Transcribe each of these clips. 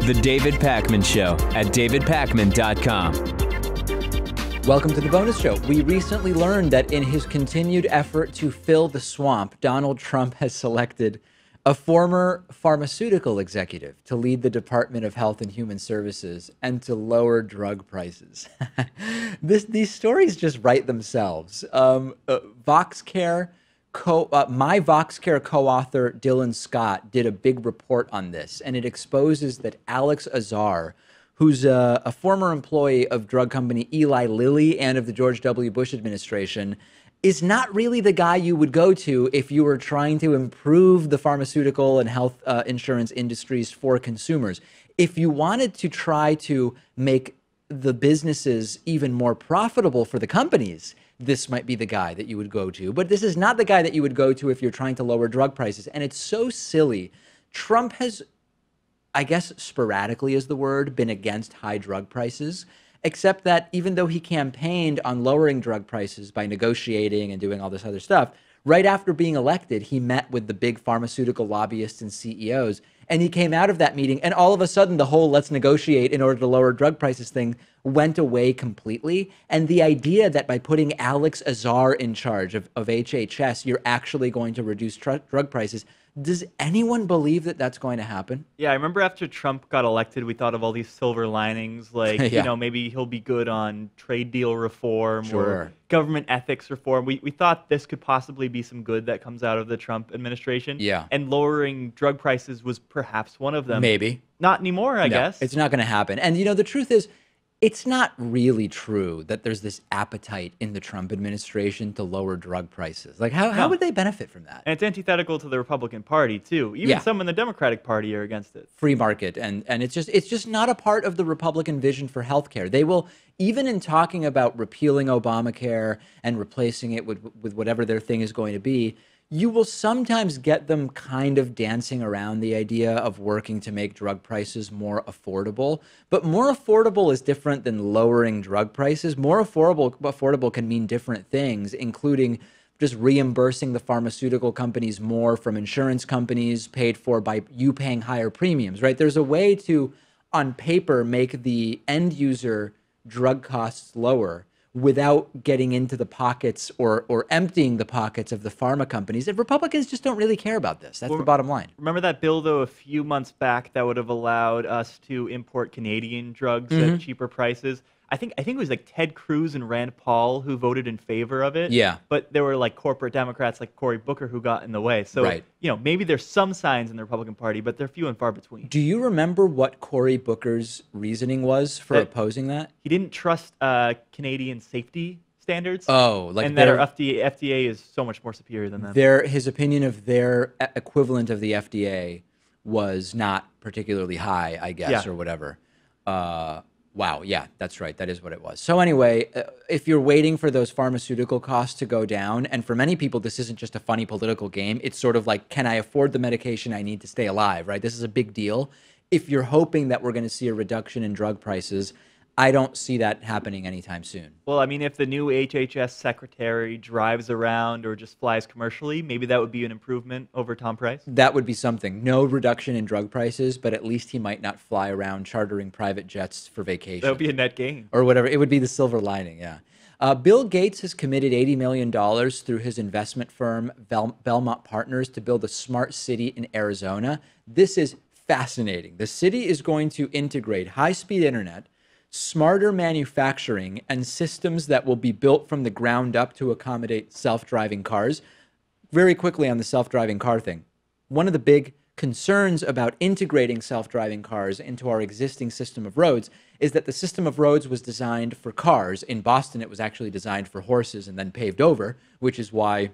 The David Pakman Show at davidpakman.com. Welcome to the bonus show. We recently learned that in his continued effort to fill the swamp, Donald Trump has selected a former pharmaceutical executive to lead the Department of Health and Human Services and to lower drug prices. These stories just write themselves. VoxCare, my VoxCare co-author Dylan Scott did a big report on this, and it exposes that Alex Azar, who's a former employee of drug company Eli Lilly and of the George W. Bush administration, is not really the guy you would go to if you were trying to improve the pharmaceutical and health insurance industries for consumers. If you wanted to try to make the businesses even more profitable for the companies, this might be the guy that you would go to. But this is not the guy that you would go to if you're trying to lower drug prices. And it's so silly. Trump has, I guess sporadically is the word, been against high drug prices, except that even though he campaigned on lowering drug prices by negotiating and doing all this other stuff, right after being elected, he met with the big pharmaceutical lobbyists and CEOs, and he came out of that meeting, and all of a sudden the whole let's negotiate in order to lower drug prices thing went away completely. And the idea that by putting Alex Azar in charge of HHS, you're actually going to reduce drug prices, does anyone believe that that's going to happen? Yeah, I remember after Trump got elected, we thought of all these silver linings, like, Yeah. you know, maybe he'll be good on trade deal reform Sure. or government ethics reform. We thought this could possibly be some good that comes out of the Trump administration. Yeah. And lowering drug prices was perhaps one of them. Maybe. Not anymore, I guess. It's not going to happen. And, you know, the truth is, it's not really true that there's this appetite in the Trump administration to lower drug prices. Like, how would they benefit from that? And it's antithetical to the Republican Party, too. Even some in the Democratic Party are against it. Free market. And it's just not a part of the Republican vision for healthcare. They will, even in talking about repealing Obamacare and replacing it with whatever their thing is going to be, you will sometimes get them kind of dancing around the idea of working to make drug prices more affordable. But more affordable is different than lowering drug prices. More affordable can mean different things, including just reimbursing the pharmaceutical companies more from insurance companies paid for by you paying higher premiums, right? There's a way to, on paper, make the end user drug costs lower without getting into the pockets or emptying the pockets of the pharma companies. And Republicans just don't really care about this. That's the bottom line. Remember that bill, though, a few months back that would have allowed us to import Canadian drugs at cheaper prices? I think it was like Ted Cruz and Rand Paul who voted in favor of it. Yeah. But there were like corporate Democrats like Cory Booker who got in the way. So, you know, maybe there's some signs in the Republican Party, but they're few and far between. Do you remember what Cory Booker's reasoning was for opposing that? He didn't trust Canadian safety standards. Oh, like and that our FDA is so much more superior than them. His opinion of their equivalent of the FDA was not particularly high, I guess, or whatever. Wow, yeah, that's right. That is what it was. So anyway, if you're waiting for those pharmaceutical costs to go down, and for many people, this isn't just a funny political game. It's sort of like, can I afford the medication I need to stay alive, right? This is a big deal. If you're hoping that we're going to see a reduction in drug prices, I don't see that happening anytime soon. Well, I mean, if the new HHS Secretary drives around or just flies commercially, maybe that would be an improvement over Tom Price. That would be something. No reduction in drug prices, but at least he might not fly around chartering private jets for vacation. That would be a net gain. Or whatever. It would be the silver lining, yeah. Bill Gates has committed $80 million through his investment firm, Belmont Partners, to build a smart city in Arizona. This is fascinating. The city is going to integrate high-speed internet, smarter manufacturing, and systems that will be built from the ground up to accommodate self-driving cars. Very quickly on the self-driving car thing, one of the big concerns about integrating self-driving cars into our existing system of roads is that the system of roads was designed for cars. In Boston, it was actually designed for horses and then paved over, which is why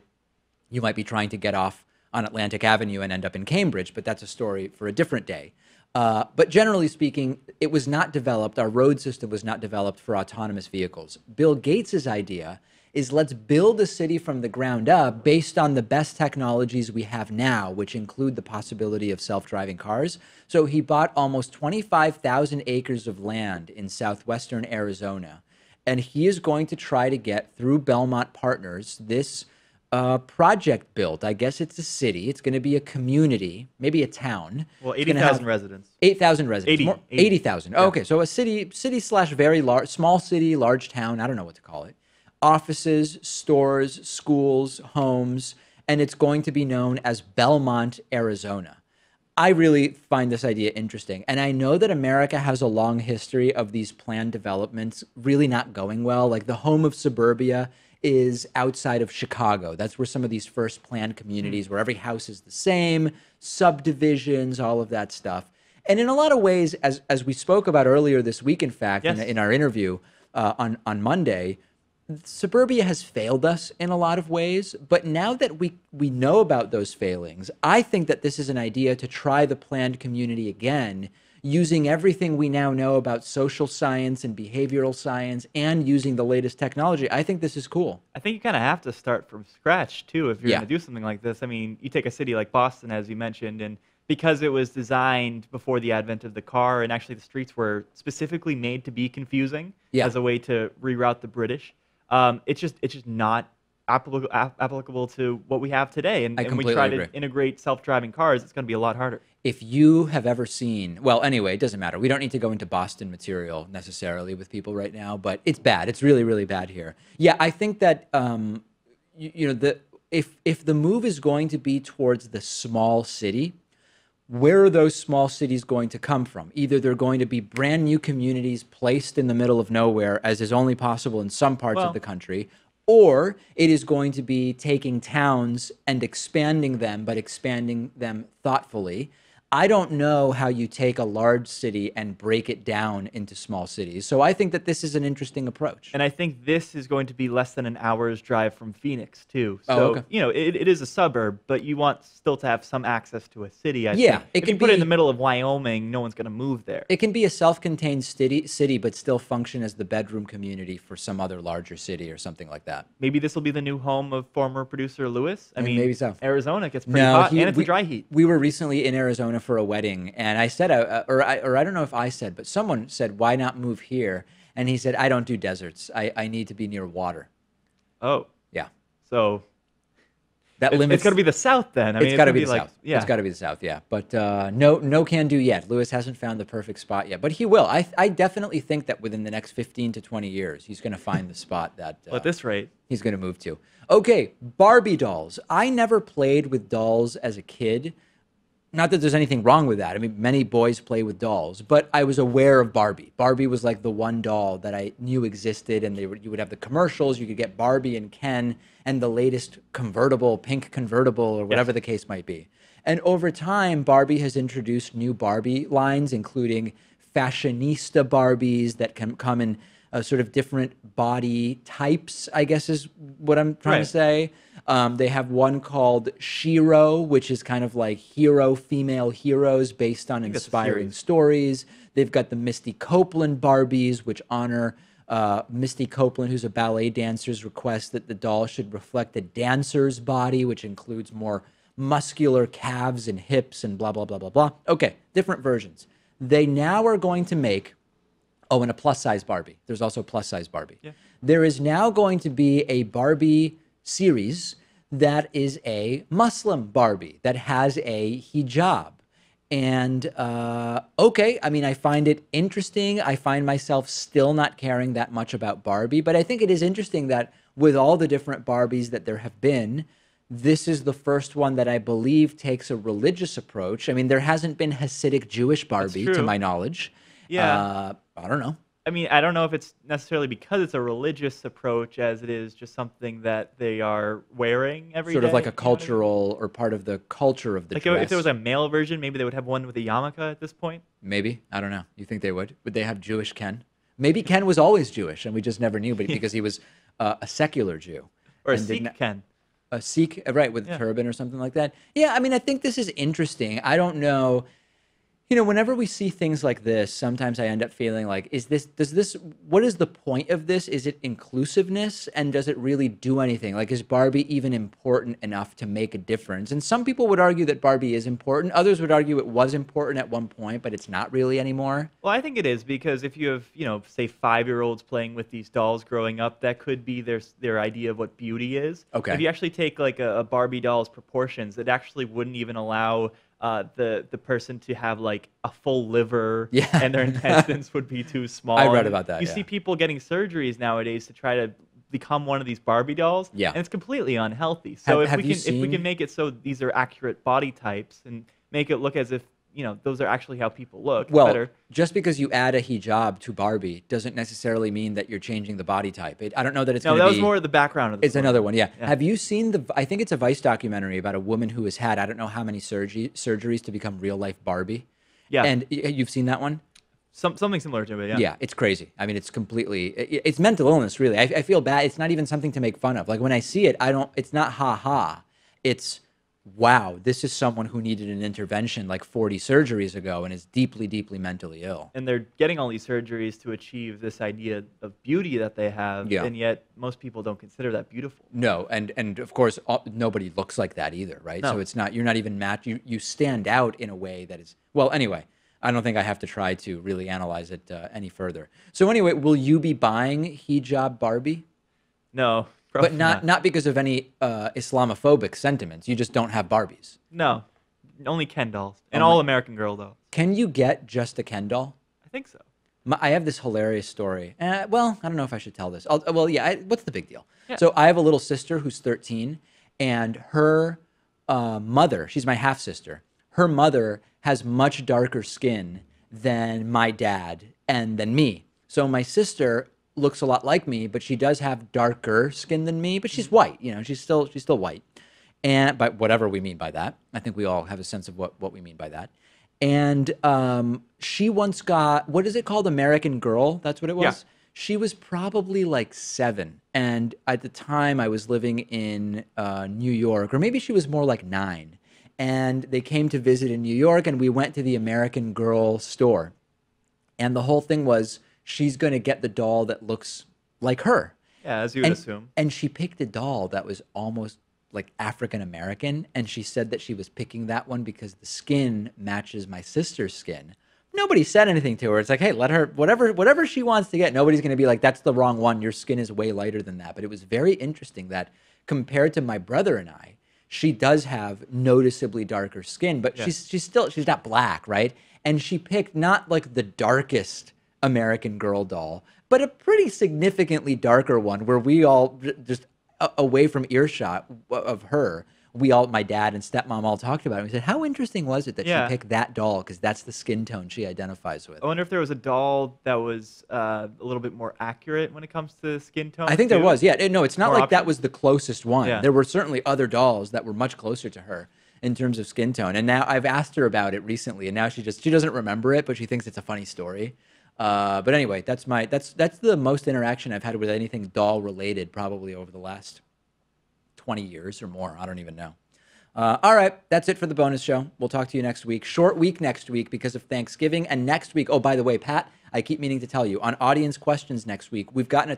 you might be trying to get off on Atlantic Avenue and end up in Cambridge, but that's a story for a different day. But generally speaking, it was not developed, our road system was not developed for autonomous vehicles. Bill Gates' idea is let's build a city from the ground up based on the best technologies we have now, which include the possibility of self-driving cars. So he bought almost 25,000 acres of land in southwestern Arizona, and he is going to try to get, through Belmont Partners, this project built. I guess it's a city. It's going to be a community, maybe a town. Well, It's gonna 80,000 have residents. 8,000 residents. 80. 80,000. Yeah. Okay, so a city slash very large, small city, large town. I don't know what to call it. Offices, stores, schools, homes, and it's going to be known as Belmont, Arizona. I really find this idea interesting. And I know that America has a long history of these planned developments really not going well. Like the home of suburbia is outside of Chicago. That's where some of these first planned communities, where every house is the same, subdivisions, all of that stuff. And in a lot of ways, as we spoke about earlier this week, in fact, Yes. in our interview on Monday, suburbia has failed us in a lot of ways. But now that we know about those failings, I think that this is an idea to try the planned community again, using everything we now know about social science and behavioral science and using the latest technology. I think this is cool. I think you kind of have to start from scratch, too, if you're Yeah. going to do something like this. I mean, you take a city like Boston, as you mentioned, and because it was designed before the advent of the car, and actually the streets were specifically made to be confusing Yeah. as a way to reroute the British, it's just not applicable to what we have today. And I we completely try agree. to integrate self-driving cars, it's going to be a lot harder. If you have ever seen, well, anyway, it doesn't matter. We don't need to go into Boston material necessarily with people right now, but it's bad. It's really, really bad here. Yeah, I think that if the move is going to be towards the small city, where are those small cities going to come from? Either they're going to be brand new communities placed in the middle of nowhere, as is only possible in some parts of the country, or it is going to be taking towns and expanding them, but expanding them thoughtfully. I don't know how you take a large city and break it down into small cities. So I think that this is an interesting approach. And I think this is going to be less than an hour's drive from Phoenix, too. So, Oh, okay. it is a suburb, but you want still to have some access to a city, I Yeah, think. it If can you put it in be- the middle of Wyoming, no one's going to move there. It can be a self-contained city, but still function as the bedroom community for some other larger city or something like that. Maybe this will be the new home of former producer Lewis. I mean, maybe so. Arizona gets pretty hot, and it's a dry heat. We were recently in Arizona for a wedding, and I said, or I don't know if I said, but someone said, "Why not move here?" And he said, "I don't do deserts. I need to be near water." Oh, Yeah, so that it's limits. going to be the South then. I mean, It's got to gonna be the like, South. Yeah. It's got to be the South. Yeah, but no can do yet. Lewis hasn't found the perfect spot yet, but he will. I definitely think that within the next 15 to 20 years, he's going to find the spot that Well, at this rate, he's going to move to. Okay, Barbie dolls. I never played with dolls as a kid. Not that there's anything wrong with that. I mean, many boys play with dolls, but I was aware of Barbie. Barbie was like the one doll that I knew existed, and you would have the commercials. You could get Barbie and Ken and the latest convertible, pink convertible, or whatever the case might be. And over time, Barbie has introduced new Barbie lines, including fashionista Barbies that can come in sort of different body types, I guess is what I'm trying to say. They have one called Shiro, which is kind of like female heroes based on inspiring stories. They've got the Misty Copeland Barbies, which honor Misty Copeland, who's a ballet dancer's request that the doll should reflect a dancer's body, which includes more muscular calves and hips and blah, blah, blah, blah, blah. Okay, different versions. They now are going to make, and a plus-size Barbie. There's also a plus-size Barbie. Yeah. There is now going to be a Barbie series that is a Muslim Barbie that has a hijab. And, I mean, I find it interesting. I find myself still not caring that much about Barbie, but I think it is interesting that with all the different Barbies that there have been, this is the first one that I believe takes a religious approach. I mean, there hasn't been Hasidic Jewish Barbie, to my knowledge. Yeah. I don't know. I mean, I don't know if it's necessarily because it's a religious approach as it is just something that they are wearing every day. Sort of like a cultural or part of the culture of the like dress. if there was a male version, maybe they would have one with a yarmulke at this point. Maybe. I don't know. You think they would? Would they have Jewish Ken? Maybe Ken was always Jewish and we just never knew, but because he was a secular Jew. Or a and Sikh Ken. A Sikh, right, with a turban or something like that. Yeah, I mean, I think this is interesting. I don't know. You know, whenever we see things like this, sometimes I end up feeling like, what is the point of this? Is it inclusiveness? And does it really do anything? Like, is Barbie even important enough to make a difference? And some people would argue that Barbie is important. Others would argue it was important at one point, but it's not really anymore. Well, I think it is, because if you have, say 5-year-olds playing with these dolls growing up, that could be their idea of what beauty is. Okay. If you actually take like a Barbie doll's proportions, it actually wouldn't even allow the person to have like a full liver, and their intestines would be too small. I read about that. You see people getting surgeries nowadays to try to become one of these Barbie dolls, and it's completely unhealthy. So if we can make it so these are accurate body types and make it look as if those are actually how people look. Well, just because you add a hijab to Barbie doesn't necessarily mean that you're changing the body type. I don't know that it's going to be... No, that was more of the background of the story. Another one, yeah. Have you seen I think it's a Vice documentary about a woman who has had, I don't know how many surgeries to become real-life Barbie? Yeah. And you've seen that one? Something similar to it, yeah. Yeah, it's crazy. I mean, it's completely... It's mental illness, really. I feel bad. It's not even something to make fun of. Like, when I see it, it's not ha-ha. It's... wow, this is someone who needed an intervention like 40 surgeries ago and is deeply, deeply mentally ill. And they're getting all these surgeries to achieve this idea of beauty that they have, and yet most people don't consider that beautiful. No, and of course, nobody looks like that either, right? No. So it's not, you're not even matched. You stand out in a way that is, well, anyway, I don't think I have to try to really analyze it any further. So anyway, will you be buying hijab Barbie? No. But not because of any Islamophobic sentiments. You just don't have Barbies. No, only Ken dolls and all American Girl dolls. Can you get just a Ken doll? I think so. I have this hilarious story. Well, I don't know if I should tell this. What's the big deal? Yeah. So I have a little sister who's 13, and her mother, she's my half sister. Her mother has much darker skin than my dad and than me. So my sister looks a lot like me, but she does have darker skin than me, but she's white, she's still white. And by whatever we mean by that, I think we all have a sense of what we mean by that. And she once got, what is it called? American Girl? That's what it was? Yeah. She was probably like 7. And at the time I was living in New York, or maybe she was more like 9. And they came to visit in New York, and we went to the American Girl store. And the whole thing was, she's going to get the doll that looks like her. Yeah, as you would assume. And she picked a doll that was almost like African American, and she said that she was picking that one because the skin matches my sister's skin. Nobody said anything to her. It's like, hey, let her, whatever she wants to get. Nobody's going to be like, that's the wrong one. Your skin is way lighter than that. But it was very interesting that compared to my brother and I, she does have noticeably darker skin, but she's not black, right? And she picked not like the darkest American Girl doll, but a pretty significantly darker one where we all just away from earshot of her, my dad and stepmom all talked about it. We said, how interesting was it that she picked that doll? Because that's the skin tone she identifies with. I wonder if there was a doll that was a little bit more accurate when it comes to skin tone. I think there was, yeah. No, it's not like that was the closest one. Yeah. There were certainly other dolls that were much closer to her in terms of skin tone. And now I've asked her about it recently, and now she doesn't remember it, but she thinks it's a funny story. But anyway, that's the most interaction I've had with anything doll related probably over the last 20 years or more. I don't even know. All right, that's it for the bonus show. We'll talk to you next week. Short week next week because of Thanksgiving. And next week, oh, by the way, Pat, I keep meaning to tell you, on audience questions next week, we've gotten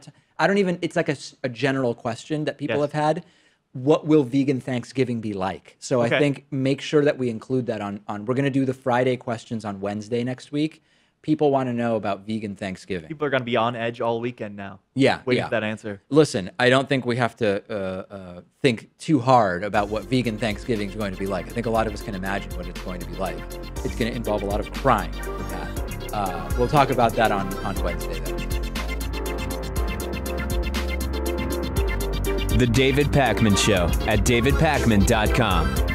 it's like a general question that people have had. What will vegan Thanksgiving be like? So I think make sure that we include that on we're going to do the Friday questions on Wednesday next week. People want to know about vegan Thanksgiving. People are going to be on edge all weekend now. Yeah, waiting for that answer. Listen, I don't think we have to think too hard about what vegan Thanksgiving is going to be like. I think a lot of us can imagine what it's going to be like. It's going to involve a lot of crying for Pat. We'll talk about that on Wednesday, then. The David Pakman Show at davidpakman.com.